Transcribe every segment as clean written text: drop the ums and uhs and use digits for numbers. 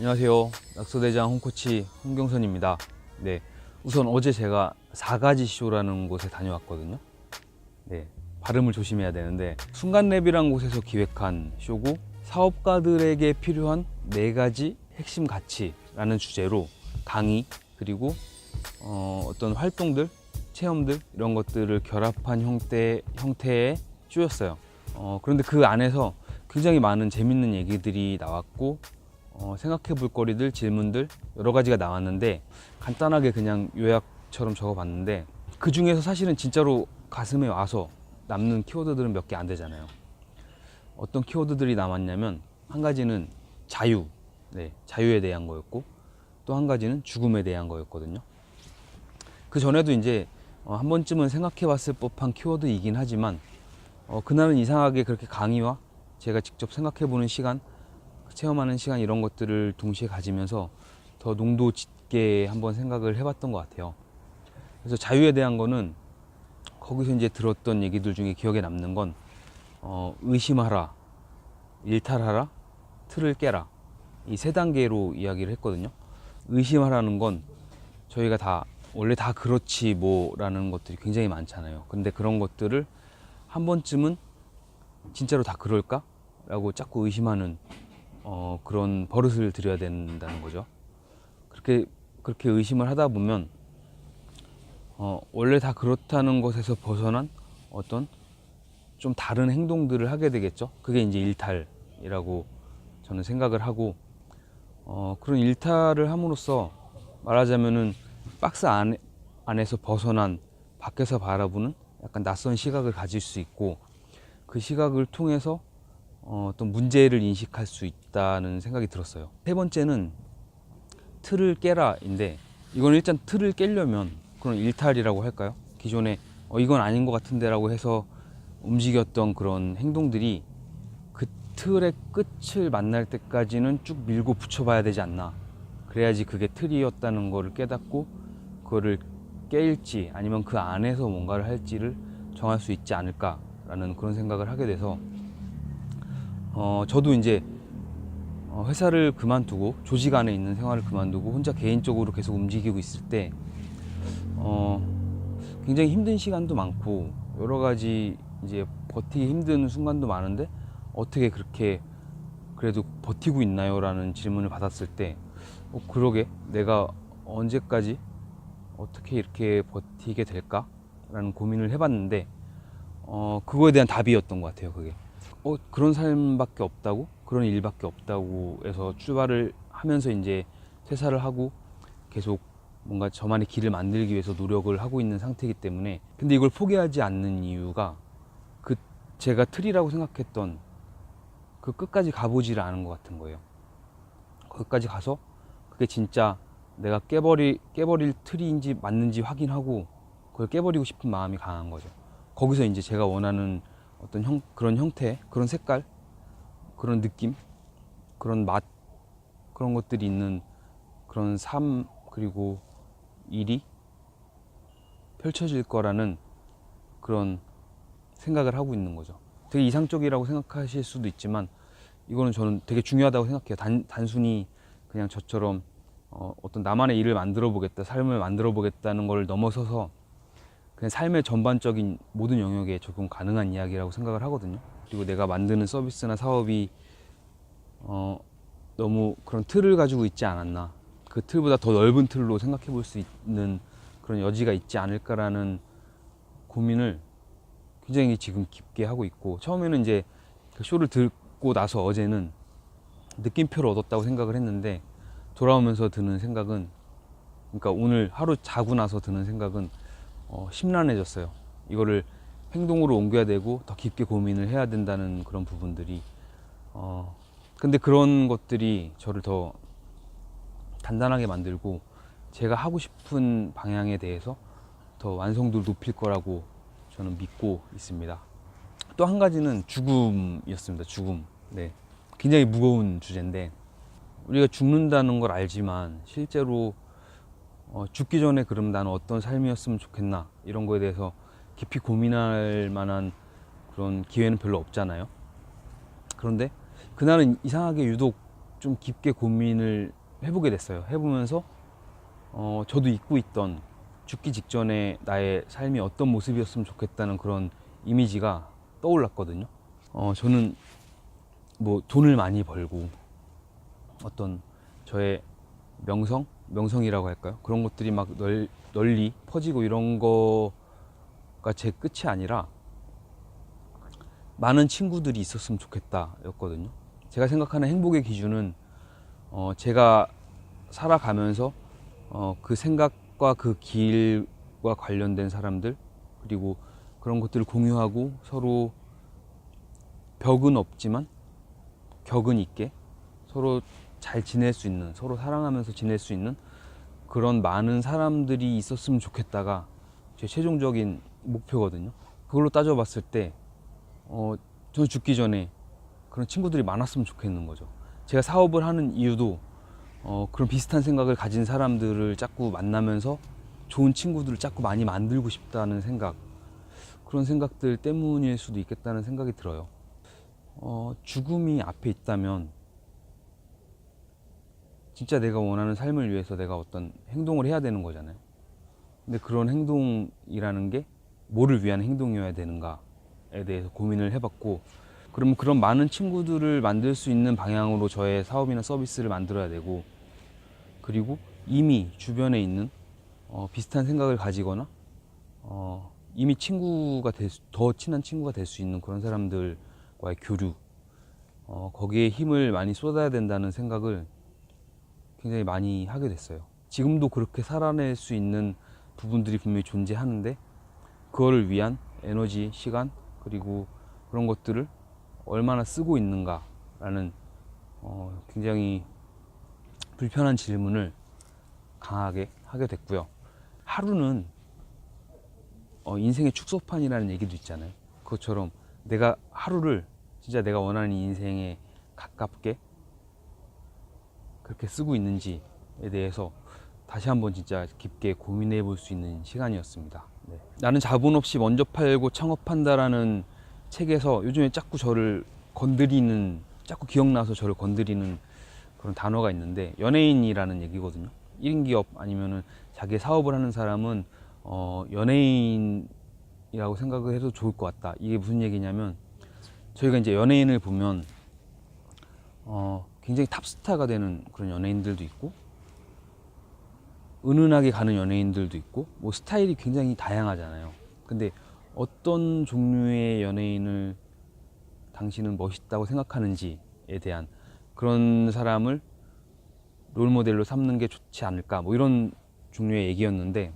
안녕하세요. 낙서대장 홈코치 홍경선입니다. 네, 우선 어제 제가 4가지 쇼라는 곳에 다녀왔거든요. 네, 발음을 조심해야 되는데 순간랩이라는 곳에서 기획한 쇼고, 사업가들에게 필요한 4가지 핵심 가치라는 주제로 강의 그리고 어떤 활동들, 체험들 이런 것들을 결합한 형태의 쇼였어요. 그런데 그 안에서 굉장히 많은 재밌는 얘기들이 나왔고, 생각해 볼 거리들, 질문들 여러 가지가 나왔는데, 간단하게 그냥 요약처럼 적어 봤는데, 그 중에서 사실은 진짜로 가슴에 와서 남는 키워드들은 몇 개 안 되잖아요. 어떤 키워드들이 남았냐면, 한 가지는 자유, 네, 자유에 대한 거였고, 또 한 가지는 죽음에 대한 거였거든요. 그 전에도 이제 한 번쯤은 생각해 봤을 법한 키워드이긴 하지만, 그날은 이상하게 그렇게 강의와 제가 직접 생각해 보는 시간, 체험하는 시간 이런 것들을 동시에 가지면서 더 농도 짙게 한번 생각을 해봤던 것 같아요. 그래서 자유에 대한 거는 거기서 이제 들었던 얘기들 중에 기억에 남는 건 의심하라, 일탈하라, 틀을 깨라, 이 3단계로 이야기를 했거든요. 의심하라는 건 저희가 다 원래 다 그렇지 뭐라는 것들이 굉장히 많잖아요. 근데 그런 것들을 한 번쯤은 진짜로 다 그럴까? 라고 자꾸 의심하는 그런 버릇을 들여야 된다는 거죠. 그렇게 의심을 하다 보면 원래 다 그렇다는 것에서 벗어난 어떤 좀 다른 행동들을 하게 되겠죠. 그게 이제 일탈이라고 저는 생각을 하고, 그런 일탈을 함으로써 말하자면은 박스 안에서 벗어난 밖에서 바라보는 약간 낯선 시각을 가질 수 있고, 그 시각을 통해서 어떤 문제를 인식할 수 있다는 생각이 들었어요. 3번째는 틀을 깨라인데, 이건 일단 틀을 깨려면 그런 일탈이라고 할까요? 기존에 이건 아닌 것 같은데라고 해서 움직였던 그런 행동들이 그 틀의 끝을 만날 때까지는 쭉 밀고 붙여봐야 되지 않나. 그래야지 그게 틀이었다는 거를 깨닫고 그거를 깰지 아니면 그 안에서 뭔가를 할지를 정할 수 있지 않을까라는 그런 생각을 하게 돼서, 저도 이제 회사를 그만두고 조직 안에 있는 생활을 그만두고 혼자 개인적으로 계속 움직이고 있을 때 굉장히 힘든 시간도 많고 여러 가지 이제 버티기 힘든 순간도 많은데, 어떻게 그렇게 그래도 버티고 있나요? 라는 질문을 받았을 때 그러게 내가 언제까지 어떻게 이렇게 버티게 될까? 라는 고민을 해봤는데, 그거에 대한 답이었던 것 같아요. 그게 그런 삶밖에 없다고, 그런 일밖에 없다고 해서 출발을 하면서 이제 퇴사를 하고 계속 뭔가 저만의 길을 만들기 위해서 노력을 하고 있는 상태이기 때문에, 근데 이걸 포기하지 않는 이유가 그 제가 틀이라고 생각했던 그 끝까지 가보지를 않은 것 같은 거예요. 거기까지 가서 그게 진짜 내가 깨버릴 틀인지 맞는지 확인하고 그걸 깨버리고 싶은 마음이 강한 거죠. 거기서 이제 제가 원하는 어떤 그런 형태, 그런 색깔, 그런 느낌, 그런 맛, 그런 것들이 있는 그런 삶, 그리고 일이 펼쳐질 거라는 그런 생각을 하고 있는 거죠. 되게 이상적이라고 생각하실 수도 있지만, 이거는 저는 되게 중요하다고 생각해요. 단순히 그냥 저처럼 어떤 나만의 일을 만들어 보겠다, 삶을 만들어 보겠다는 걸 넘어서서 그냥 삶의 전반적인 모든 영역에 적용 가능한 이야기라고 생각을 하거든요. 그리고 내가 만드는 서비스나 사업이 너무 그런 틀을 가지고 있지 않았나, 그 틀보다 더 넓은 틀로 생각해 볼 수 있는 그런 여지가 있지 않을까라는 고민을 굉장히 지금 깊게 하고 있고, 처음에는 이제 그 쇼를 듣고 나서 어제는 느낌표를 얻었다고 생각을 했는데, 돌아오면서 드는 생각은, 그러니까 오늘 하루 자고 나서 드는 생각은 심란해졌어요. 이거를 행동으로 옮겨야 되고 더 깊게 고민을 해야 된다는 그런 부분들이, 근데 그런 것들이 저를 더 단단하게 만들고 제가 하고 싶은 방향에 대해서 더 완성도를 높일 거라고 저는 믿고 있습니다. 또 한 가지는 죽음이었습니다. 죽음. 네. 굉장히 무거운 주제인데, 우리가 죽는다는 걸 알지만 실제로 죽기 전에 그럼 나는 어떤 삶이었으면 좋겠나, 이런 거에 대해서 깊이 고민할 만한 그런 기회는 별로 없잖아요. 그런데 그날은 이상하게 유독 좀 깊게 고민을 해보게 됐어요. 해보면서 저도 잊고 있던 죽기 직전에 나의 삶이 어떤 모습이었으면 좋겠다는 그런 이미지가 떠올랐거든요. 저는 뭐 돈을 많이 벌고 어떤 저의 명성이라고 할까요? 그런 것들이 막 널리 퍼지고 이런 거가 제 끝이 아니라 많은 친구들이 있었으면 좋겠다 였거든요. 제가 생각하는 행복의 기준은 제가 살아가면서 그 생각과 그 길과 관련된 사람들, 그리고 그런 것들을 공유하고 서로 벽은 없지만 격은 있게 서로 잘 지낼 수 있는, 서로 사랑하면서 지낼 수 있는 그런 많은 사람들이 있었으면 좋겠다가 제 최종적인 목표거든요. 그걸로 따져봤을 때 저는 죽기 전에 그런 친구들이 많았으면 좋겠는 거죠. 제가 사업을 하는 이유도 그런 비슷한 생각을 가진 사람들을 자꾸 만나면서 좋은 친구들을 자꾸 많이 만들고 싶다는 생각, 그런 생각들 때문일 수도 있겠다는 생각이 들어요. 죽음이 앞에 있다면 진짜 내가 원하는 삶을 위해서 내가 어떤 행동을 해야 되는 거잖아요. 근데 그런 행동이라는 게 뭐를 위한 행동이어야 되는가에 대해서 고민을 해봤고, 그럼 그런 많은 친구들을 만들 수 있는 방향으로 저의 사업이나 서비스를 만들어야 되고, 그리고 이미 주변에 있는 비슷한 생각을 가지거나 이미 더 친한 친구가 될 수 있는 그런 사람들과의 교류, 거기에 힘을 많이 쏟아야 된다는 생각을 굉장히 많이 하게 됐어요. 지금도 그렇게 살아낼 수 있는 부분들이 분명히 존재하는데, 그거를 위한 에너지, 시간, 그리고 그런 것들을 얼마나 쓰고 있는가라는 굉장히 불편한 질문을 강하게 하게 됐고요. 하루는 인생의 축소판이라는 얘기도 있잖아요. 그것처럼 내가 하루를 진짜 내가 원하는 인생에 가깝게 그렇게 쓰고 있는지에 대해서 다시 한번 진짜 깊게 고민해 볼 수 있는 시간이었습니다. 네. 나는 자본 없이 먼저 팔고 창업한다라는 책에서 요즘에 자꾸 자꾸 기억나서 저를 건드리는 그런 단어가 있는데, 연예인이라는 얘기거든요. 1인 기업 아니면은 자기 사업을 하는 사람은 연예인이라고 생각을 해도 좋을 것 같다. 이게 무슨 얘기냐면, 저희가 이제 연예인을 보면 굉장히 탑스타가 되는 그런 연예인들도 있고, 은은하게 가는 연예인들도 있고, 뭐 스타일이 굉장히 다양하잖아요. 근데 어떤 종류의 연예인을 당신은 멋있다고 생각하는지에 대한 그런 사람을 롤모델로 삼는 게 좋지 않을까, 뭐 이런 종류의 얘기였는데,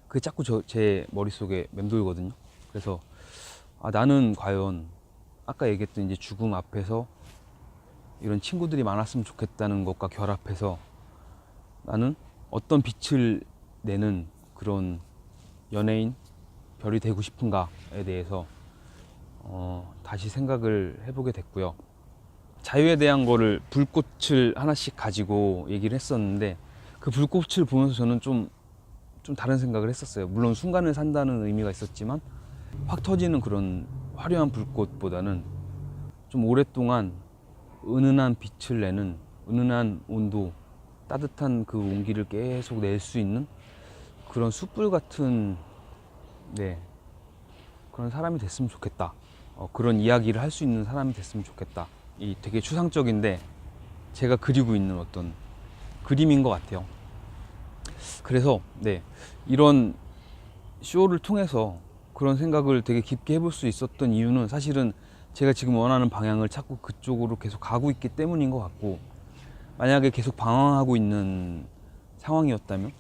그게 자꾸 제 머릿속에 맴돌거든요. 그래서 나는 과연 아까 얘기했던 이제 죽음 앞에서 이런 친구들이 많았으면 좋겠다는 것과 결합해서 나는 어떤 빛을 내는 그런 연예인, 별이 되고 싶은가에 대해서 다시 생각을 해보게 됐고요. 자유에 대한 거를 불꽃을 하나씩 가지고 얘기를 했었는데, 그 불꽃을 보면서 저는 좀 다른 생각을 했었어요. 물론 순간을 산다는 의미가 있었지만, 확 터지는 그런 화려한 불꽃보다는 좀 오랫동안 은은한 빛을 내는, 은은한 온도, 따뜻한 그 온기를 계속 낼 수 있는 그런 숯불 같은, 네, 그런 사람이 됐으면 좋겠다. 그런 이야기를 할 수 있는 사람이 됐으면 좋겠다. 이 되게 추상적인데 제가 그리고 있는 어떤 그림인 것 같아요. 그래서 네, 이런 쇼를 통해서 그런 생각을 되게 깊게 해볼 수 있었던 이유는 사실은 제가 지금 원하는 방향을 찾고 그쪽으로 계속 가고 있기 때문인 것 같고, 만약에 계속 방황하고 있는 상황이었다면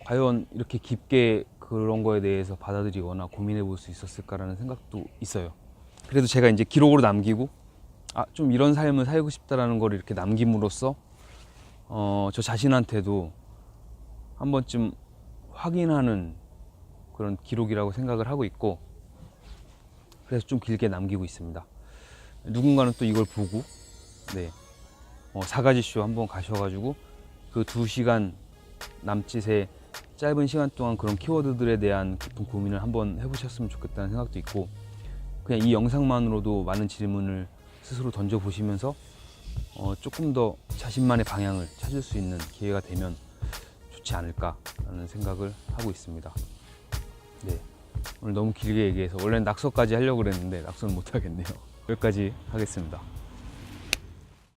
과연 이렇게 깊게 그런 거에 대해서 받아들이거나 고민해 볼 수 있었을까라는 생각도 있어요. 그래도 제가 이제 기록으로 남기고 좀 이런 삶을 살고 싶다라는 걸 이렇게 남김으로써 저 자신한테도 한 번쯤 확인하는 그런 기록이라고 생각을 하고 있고, 그래서 좀 길게 남기고 있습니다. 누군가는 또 이걸 보고 네, 4가지 쇼 한번 가셔가지고 그 2시간 남짓의 짧은 시간 동안 그런 키워드들에 대한 깊은 고민을 한번 해보셨으면 좋겠다는 생각도 있고, 그냥 이 영상만으로도 많은 질문을 스스로 던져보시면서 조금 더 자신만의 방향을 찾을 수 있는 기회가 되면 좋지 않을까라는 생각을 하고 있습니다. 네, 오늘 너무 길게 얘기해서 원래는 낙서까지 하려고 그랬는데 낙서는 못 하겠네요. 여기까지 하겠습니다.